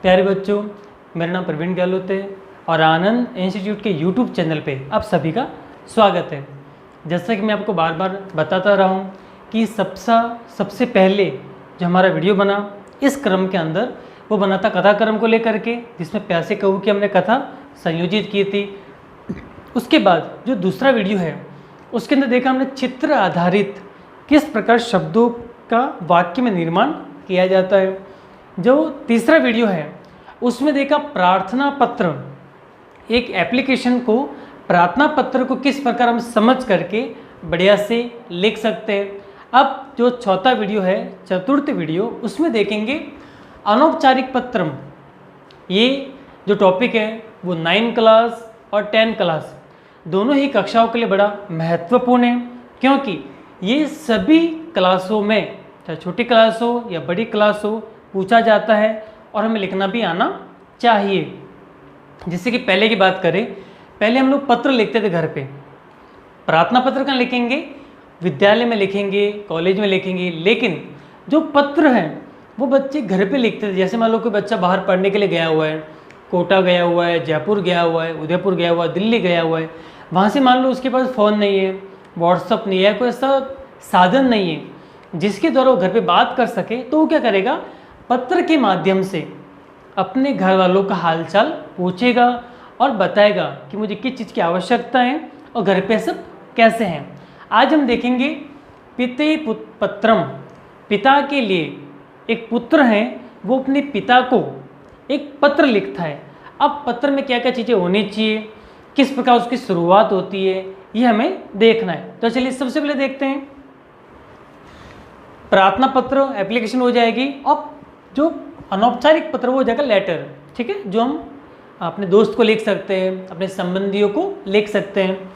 प्यारे बच्चों, मेरा नाम प्रवीण गहलोत है और आनंद इंस्टीट्यूट के यूट्यूब चैनल पे आप सभी का स्वागत है। जैसा कि मैं आपको बार बार बताता रहा हूँ कि सबसे पहले जो हमारा वीडियो बना इस क्रम के अंदर वो बना था कथा क्रम को लेकर के, जिसमें प्यासे कहू की हमने कथा संयोजित की थी। उसके बाद जो दूसरा वीडियो है उसके अंदर देखा हमने चित्र आधारित किस प्रकार शब्दों का वाक्य में निर्माण किया जाता है। जो तीसरा वीडियो है उसमें देखा प्रार्थना पत्र, एक एप्लीकेशन को प्रार्थना पत्र को किस प्रकार हम समझ करके बढ़िया से लिख सकते हैं। अब जो चौथा वीडियो है, चतुर्थ वीडियो, उसमें देखेंगे अनौपचारिक पत्रम। ये जो टॉपिक है वो 9 क्लास और 10 क्लास दोनों ही कक्षाओं के लिए बड़ा महत्वपूर्ण है, क्योंकि ये सभी क्लासों में, चाहे छोटी क्लास हो या बड़ी क्लास हो, पूछा जाता है और हमें लिखना भी आना चाहिए। जैसे कि पहले की बात करें, पहले हम लोग पत्र लिखते थे घर पे। प्रार्थना पत्र कहाँ लिखेंगे? विद्यालय में लिखेंगे, कॉलेज में लिखेंगे, लेकिन जो पत्र हैं वो बच्चे घर पे लिखते थे। जैसे मान लो कोई बच्चा बाहर पढ़ने के लिए गया हुआ है, कोटा गया हुआ है, जयपुर गया हुआ है, उदयपुर गया हुआ है, दिल्ली गया हुआ है, वहाँ से मान लो उसके पास फ़ोन नहीं है, व्हाट्सअप नहीं है, कोई ऐसा साधन नहीं है जिसके द्वारा वो घर पे बात कर सके, तो वो क्या करेगा? पत्र के माध्यम से अपने घर वालों का हालचाल पूछेगा और बताएगा कि मुझे किस चीज़ की आवश्यकता है और घर पे सब कैसे हैं। आज हम देखेंगे पिते पत्रम, पिता के लिए एक पुत्र है वो अपने पिता को एक पत्र लिखता है। अब पत्र में क्या क्या चीज़ें होनी चाहिए, किस प्रकार उसकी शुरुआत होती है, ये हमें देखना है। तो चलिए सबसे पहले देखते हैं। प्रार्थना पत्र एप्लीकेशन हो जाएगी और जो अनौपचारिक पत्र वो हो जाएगा लेटर, ठीक है, जो हम अपने दोस्त को लिख सकते हैं, अपने संबंधियों को लिख सकते हैं।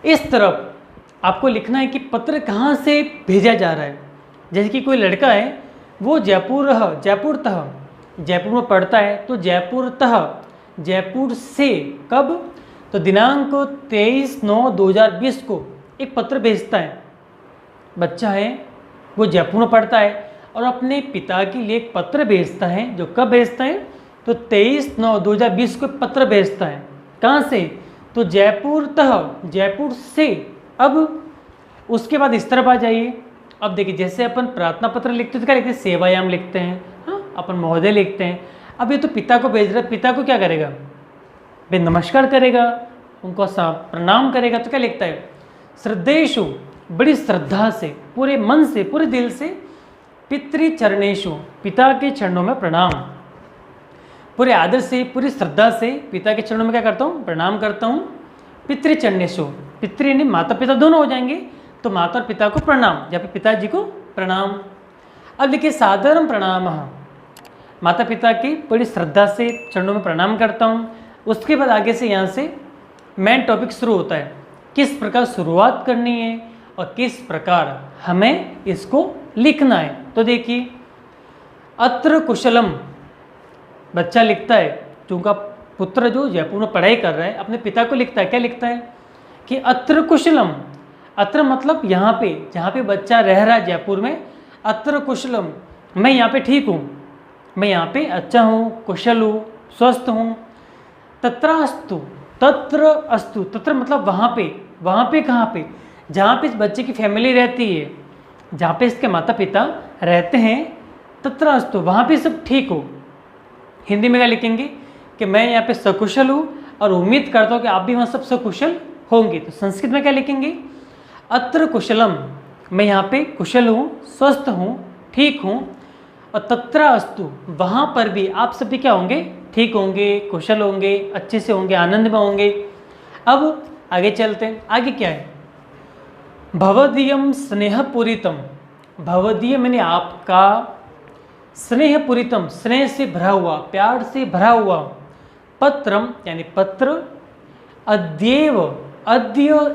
इस तरफ आपको लिखना है कि पत्र कहाँ से भेजा जा रहा है। जैसे कि कोई लड़का है वो जयपुर में पढ़ता है, तो जयपुर से कब? तो दिनांक 23/9/2020 को एक पत्र भेजता है। बच्चा है वो जयपुर में पढ़ता है और अपने पिता के लिए एक पत्र भेजता है। जो कब भेजता है? तो 23/9/2020 को पत्र भेजता है। कहाँ से? तो जयपुर से। अब उसके बाद इस तरफ आ जाइए। अब देखिए, जैसे अपन प्रार्थना पत्र लिखते थे, क्या लिखते हैं? सेवायाम लिखते हैं, हाँ, अपन महोदय लिखते हैं। अब ये तो पिता को भेज रहा है, पिता को क्या करेगा? वे नमस्कार करेगा, उनको प्रणाम करेगा, तो क्या लिखता है? श्रद्धेषु, बड़ी श्रद्धा से, पूरे मन से, पूरे दिल से, पितृचरणेषु, पिता के चरणों में प्रणाम। पूरे आदर से, पूरी श्रद्धा से पिता के चरणों में क्या करता हूँ? प्रणाम करता हूँ। पितृचरणेषु, पितृ यानी माता पिता दोनों हो जाएंगे, तो माता और पिता को प्रणाम, या फिर पिताजी को प्रणाम। अब देखिए, सादरम प्रणाम, माता पिता की बड़ी श्रद्धा से चरणों में प्रणाम करता हूँ। उसके बाद आगे से यहाँ से मेन टॉपिक शुरू होता है, किस प्रकार शुरुआत करनी है और किस प्रकार हमें इसको लिखना है। तो देखिए, अत्र कुशलम, बच्चा लिखता है, चूँकि पुत्र जो जयपुर में पढ़ाई कर रहा है अपने पिता को लिखता है। क्या लिखता है? कि अत्र कुशलम, अत्र मतलब यहाँ पे, जहाँ पे बच्चा रह रहा है जयपुर में, अत्र कुशलम, मैं यहाँ पे ठीक हूँ, मैं यहाँ पे अच्छा हूँ, कुशल हूँ, स्वस्थ हूँ। तत्र अस्तु, तत्र मतलब वहाँ पे कहाँ पे? जहाँ पे इस बच्चे की फैमिली रहती है, जहाँ पे इसके माता पिता रहते हैं, तत्र अस्तु, वहाँ पे सब ठीक हो। हिंदी में क्या लिखेंगे? कि मैं यहाँ पे सकुशल हूँ और उम्मीद करता हूँ कि आप भी वहाँ सब सकुशल होंगे। तो संस्कृत में क्या लिखेंगे? अत्र कुशलम, मैं यहाँ पे कुशल हूँ, स्वस्थ हूँ, ठीक हूँ। और तत्र अस्तु, वहाँ पर भी आप सभी क्या होंगे? ठीक होंगे, कुशल होंगे, अच्छे से होंगे, आनंद में होंगे। अब आगे चलते हैं। आगे क्या है? भवदीयम स्नेहपूरितम, भवदीय मैंने आपका, स्नेहपूरितम, स्नेह से भरा हुआ, प्यार से भरा हुआ, पत्रम यानी पत्र, अद्य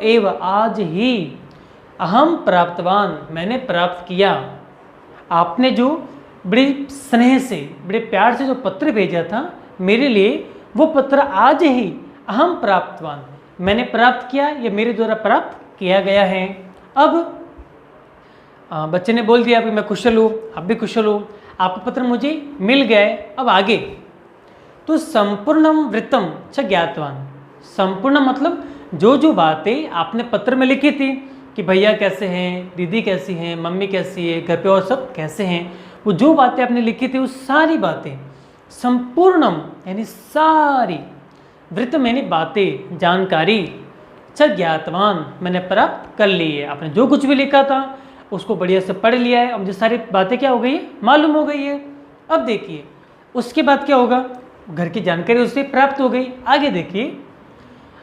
एव, आज ही, अहम प्राप्तवान, मैंने प्राप्त किया। आपने जो बड़े स्नेह से, बड़े प्यार से जो पत्र भेजा था मेरे लिए, वो पत्र आज ही, अहम प्राप्तवान, मैंने प्राप्त किया, ये मेरे द्वारा प्राप्त किया गया है। अब बच्चे ने बोल दिया कि मैं कुशल हूँ, आप भी कुशल हो, आपका पत्र मुझे मिल गया है। अब आगे तो संपूर्णम वृत्तम च ज्ञातवान। संपूर्ण मतलब जो जो बातें आपने पत्र में लिखी थी कि भैया कैसे हैं, दीदी कैसी हैं, मम्मी कैसी है, घर पे और सब कैसे हैं, वो जो बातें आपने लिखी थी वो सारी बातें संपूर्णम यानी सारी, वृत्तम यानी बातें, जानकारी, च ज्ञातवान मैंने प्राप्त कर ली है। आपने जो कुछ भी लिखा था उसको बढ़िया से पढ़ लिया है और मुझे सारी बातें क्या हो गई है, मालूम हो गई है। अब देखिए उसके बाद क्या होगा, घर की जानकारी उससे प्राप्त हो गई। आगे देखिए,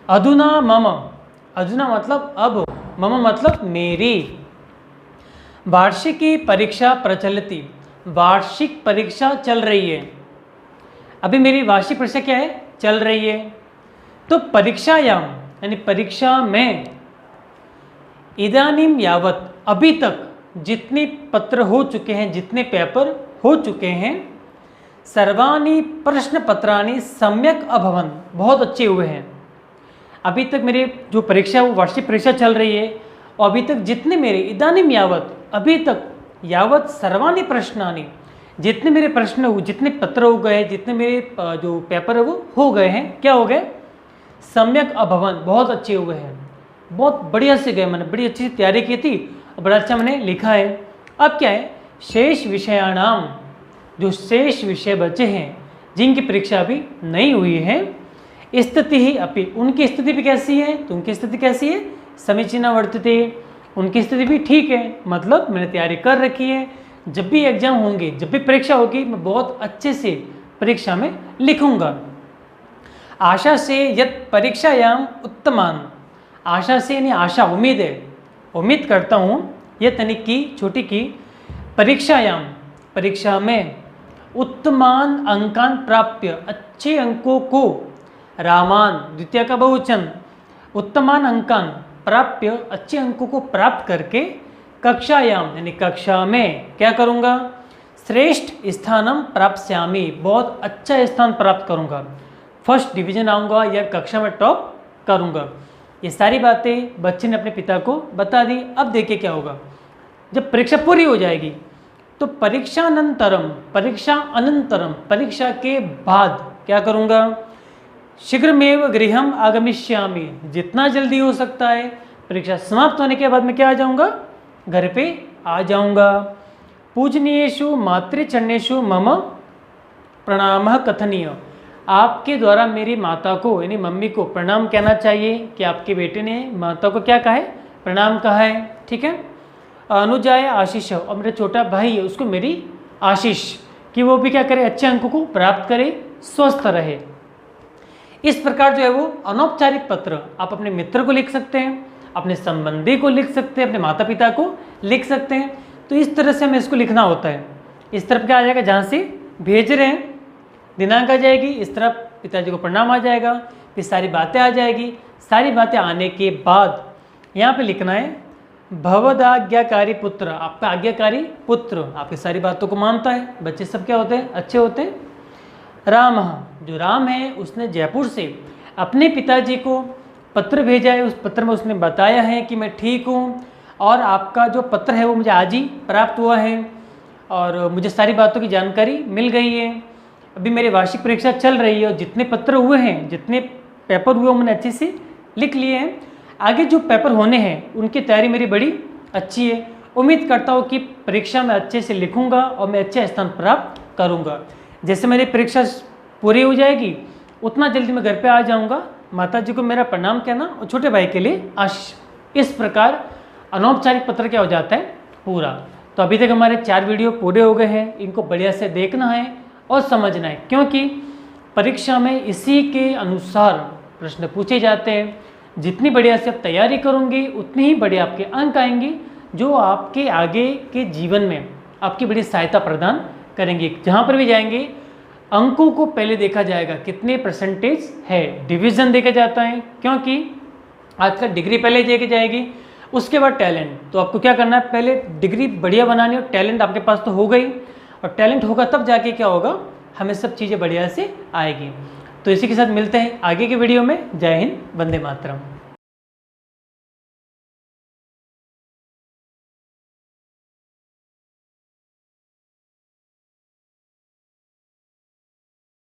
अधुना मम, अधुना मतलब अब, मम मतलब मेरी, वार्षिकी परीक्षा प्रचलती, वार्षिक परीक्षा चल रही है। अभी मेरी वार्षिक परीक्षा क्या है, चल रही है। तो परीक्षायाम यानी परीक्षा में, इदानीम यावत अभी तक जितने पत्र हो चुके हैं, जितने पेपर हो चुके हैं, सर्वाणी प्रश्न पत्राणी सम्यक अभवन, बहुत अच्छे हुए हैं। अभी तक मेरे जो परीक्षा वो वार्षिक परीक्षा चल रही है और अभी तक जितने मेरे, इदानीम यावत अभी तक, यावत सर्वाणी प्रश्नानि जितने मेरे प्रश्न, जितने पत्र हो गए, जितने मेरे जो पेपर है वो हो गए हैं, क्या हो गए, सम्यक अभवन बहुत अच्छे हुए हैं, बहुत बढ़िया से गए, मैंने बड़ी अच्छी तैयारी की थी और बड़ा अच्छा मैंने लिखा है। अब क्या है, शेष विषयाणाम, जो शेष विषय बचे हैं जिनकी परीक्षा अभी नहीं हुई है, स्थिति ही अपि, उनकी स्थिति भी कैसी है, तो उनकी स्थिति कैसी है, समीचीना वर्तते, उनकी स्थिति भी ठीक है, मतलब मैंने तैयारी कर रखी है, जब भी एग्जाम होंगे, जब भी परीक्षा होगी, मैं बहुत अच्छे से परीक्षा में लिखूंगा। आशा से यत परीक्षायाम उत्तमान, आशा से यानी आशा, उम्मीद है, उम्मीद करता हूँ, यह तनिक की, छोटी की, परीक्षायाम परीक्षा में, उत्तमान अंकान प्राप्य अच्छे अंकों को, रामान द्वितीय का बहुवचन, उत्तमान अंकान प्राप्य अच्छे अंकों को प्राप्त करके, कक्षायाम यानी कक्षा में क्या करूँगा, श्रेष्ठ स्थानम प्राप्स्यामि, बहुत अच्छा स्थान प्राप्त करूँगा, फर्स्ट डिवीजन आऊँगा या कक्षा में टॉप करूँगा। ये सारी बातें बच्चे ने अपने पिता को बता दी। अब देखिए क्या होगा, जब परीक्षा पूरी हो जाएगी तो परीक्षानंतरम, परीक्षा अनंतरम, परीक्षा के बाद क्या करूँगा, शीघ्रमेव गृहम आगमिष्यामि, जितना जल्दी हो सकता है परीक्षा समाप्त होने के बाद मैं क्या आ जाऊँगा, घर पे आ जाऊँगा। पूजनीयेषु मातृचरणेषु मम प्रणामः कथनीय, आपके द्वारा मेरी माता को यानी मम्मी को प्रणाम कहना चाहिए कि आपके बेटे ने माता को क्या कहा है, प्रणाम कहा है, ठीक है। अनुजाय आशीष, और मेरा छोटा भाई है उसको मेरी आशीष कि वो भी क्या करे, अच्छे अंकों को प्राप्त करे, स्वस्थ रहे। इस प्रकार जो है वो अनौपचारिक पत्र आप अपने मित्र को लिख सकते हैं, अपने संबंधी को लिख सकते हैं, अपने माता पिता को लिख सकते हैं। तो इस तरह से हमें इसको लिखना होता है। इस तरफ क्या आ जाएगा, जहाँ से भेज रहे हैं दिनांक आ जाएगी, इस तरफ पिताजी को प्रणाम आ जाएगा, फिर सारी बातें आ जाएगी। सारी बातें आने के बाद यहाँ पे लिखना है भवदाज्ञाकारी पुत्र, आपका आज्ञाकारी पुत्र आपकी सारी बातों को मानता है। बच्चे सब क्या होते हैं, अच्छे होते हैं। राम, जो राम है उसने जयपुर से अपने पिताजी को पत्र भेजा है, उस पत्र में उसने बताया है कि मैं ठीक हूँ और आपका जो पत्र है वो मुझे आज ही प्राप्त हुआ है और मुझे सारी बातों की जानकारी मिल गई है। अभी मेरी वार्षिक परीक्षा चल रही है और जितने पत्र हुए हैं, जितने पेपर हुए मैंने अच्छे से लिख लिए हैं। आगे जो पेपर होने हैं उनकी तैयारी मेरी बड़ी अच्छी है। उम्मीद करता हूँ कि परीक्षा में अच्छे से लिखूँगा और मैं अच्छे स्थान प्राप्त करूँगा। जैसे मेरी परीक्षा पूरी हो जाएगी उतना जल्दी मैं घर पे आ जाऊँगा। माता जी को मेरा प्रणाम कहना और छोटे भाई के लिए आशीष। इस प्रकार अनौपचारिक पत्र क्या हो जाता है पूरा। तो अभी तक हमारे 4 वीडियो पूरे हो गए हैं, इनको बढ़िया से देखना है और समझना है, क्योंकि परीक्षा में इसी के अनुसार प्रश्न पूछे जाते हैं। जितनी बढ़िया से आप तैयारी करोगे उतनी ही बढ़िया आपके अंक आएंगे, जो आपके आगे के जीवन में आपकी बड़ी सहायता प्रदान करेंगे। जहाँ पर भी जाएंगे अंकों को पहले देखा जाएगा, कितने परसेंटेज है, डिवीज़न देखा जाता है, क्योंकि आजकल डिग्री पहले देखी जाएगी, उसके बाद टैलेंट। तो आपको क्या करना है, पहले डिग्री बढ़िया बनानी हो, टैलेंट आपके पास तो हो गई, और टैलेंट होगा तब जाके क्या होगा, हमें सब चीज़ें बढ़िया से आएगी। तो इसी के साथ मिलते हैं आगे के वीडियो में। जय हिंद, वंदे मातरम।